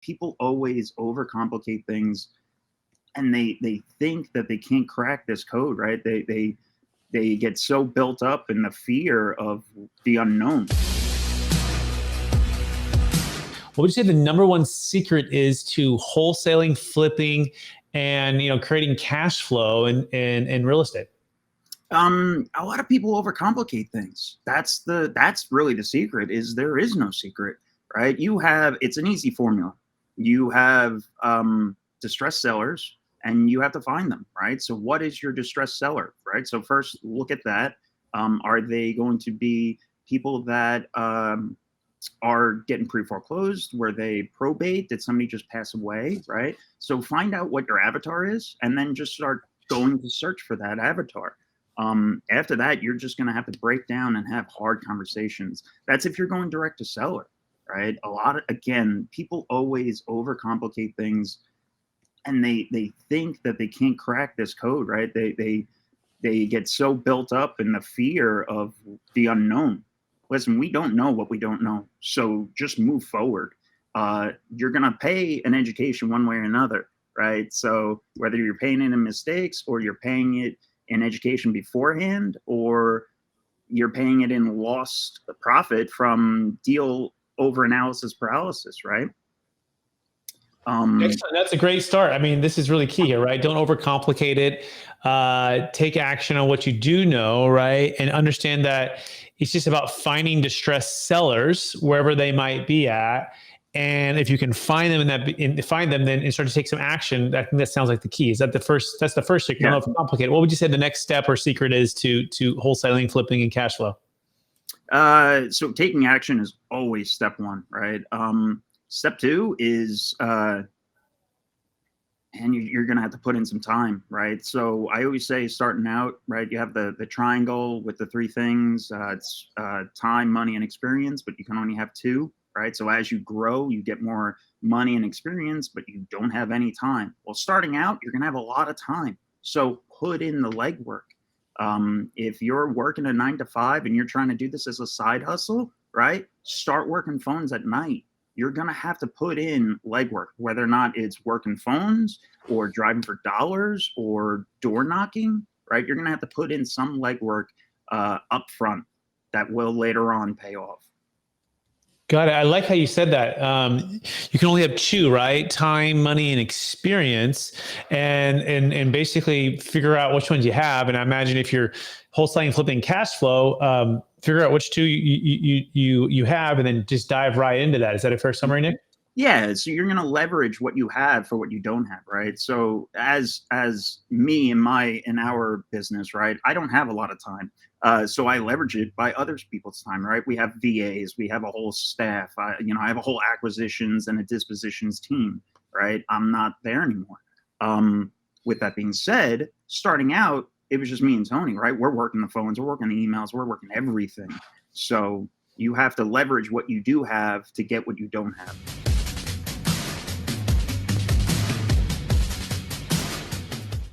people always overcomplicate things, and they think that they can't crack this code, right? They get so built up in the fear of the unknown. What would you say the number one secret is to wholesaling, flipping, and creating cash flow in real estate? A lot of people overcomplicate things. That's really the secret. Is there is no secret, right? It's an easy formula. You have distressed sellers, and you have to find them, right? So what is your distressed seller, right? So first look at that. Are they going to be people that are getting pre-foreclosed? Were they probate? Did somebody just pass away, right? So find out what your avatar is, and then just start going to search for that avatar. After that, you're just going to have to break down and have hard conversations. That's if you're going direct to seller, right? Again, people always overcomplicate things, and they think that they can't crack this code, right? They get so built up in the fear of the unknown. Listen, we don't know what we don't know, so just move forward. You're going to pay an education one way or another, right? So whether you're paying it in mistakes, or you're paying it in education beforehand, or you're paying it in lost profit from deal over analysis paralysis, right? Excellent. That's a great start. I mean, this is really key here, right? Don't overcomplicate it. Take action on what you do know, right? And understand that it's just about finding distressed sellers wherever they might be at. And if you can find them then start to take some action. I think that sounds like the key. That's the first secret. Yeah. Don't overcomplicate it. What would you say the next step or secret is to wholesaling, flipping, and cash flow? So taking action is always step one, right? Step two is, and you're going to have to put in some time, right? So I always say, starting out, right, you have the triangle with the three things. It's time, money, and experience, but you can only have two, right? So as you grow, you get more money and experience, but you don't have any time. Well, starting out, you're going to have a lot of time. So put in the legwork. If you're working a 9 to 5 and you're trying to do this as a side hustle, right? Start working phones at night. You're going to have to put in legwork, whether or not it's working phones or driving for dollars or door knocking, right? You're going to have to put in some legwork up front that will later on pay off. Got it. I like how you said that. You can only have two, right? Time, money, and experience, and basically figure out which ones you have. And I imagine if you're wholesaling, flipping, cash flow, figure out which two you have, and then just dive right into that. Is that a fair summary, Nick? Yeah. So you're going to leverage what you have for what you don't have, right? So as me in our business, right, I don't have a lot of time. So I leverage it by other people's time, right? We have VAs, we have a whole staff. I have a whole acquisitions and a dispositions team, right? I'm not there anymore. With that being said, starting out, it was just me and Tony, right? We're working the phones, we're working the emails, we're working everything. So you have to leverage what you do have to get what you don't have.